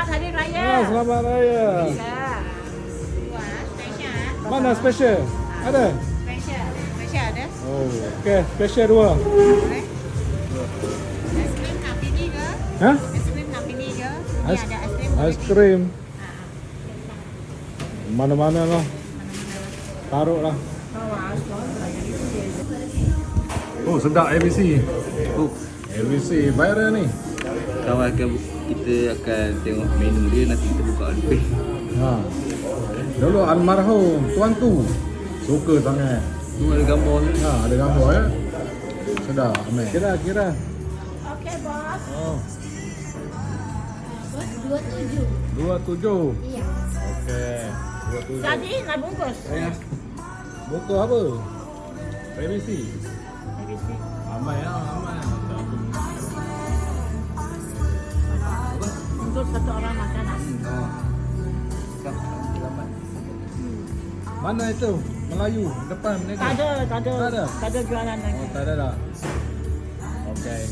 Selamat Hari Raya. Selamat Raya. Bisa. Dua, spesial. Mana special? Ada? Spesial. Spesial ada. Oh, okey, special dua. Boleh. Es krim nak pilih ke? Hah? Es krim nak pilih ke? Ini Ais- ada es krim. Ais krim. Ah, Mana-mana lah. Taruh lah. Oh, sedap ABC. Oh, ABC viral ni. kawan kita akan tengok menu dia, nanti kita buka lebih. Ha. Dulu almarhum tuanku suka sangat. Tu ada gambar ni. Ha, ada gambar ya. Sedap amat. Kira. Okey, bos. Oh, Bos 27. 27. Iya. Okey. 27. Jadi nak bungkus. Buku apa? ABC. ABC. Aman ya, aman. Untuk satu orang makanan. Oh. Dapat. Mana itu? Melayu depan ni. Tak ada, tak ada. Tak ada? Tak ada jualan lagi. Oh, tak ada dah. Okey.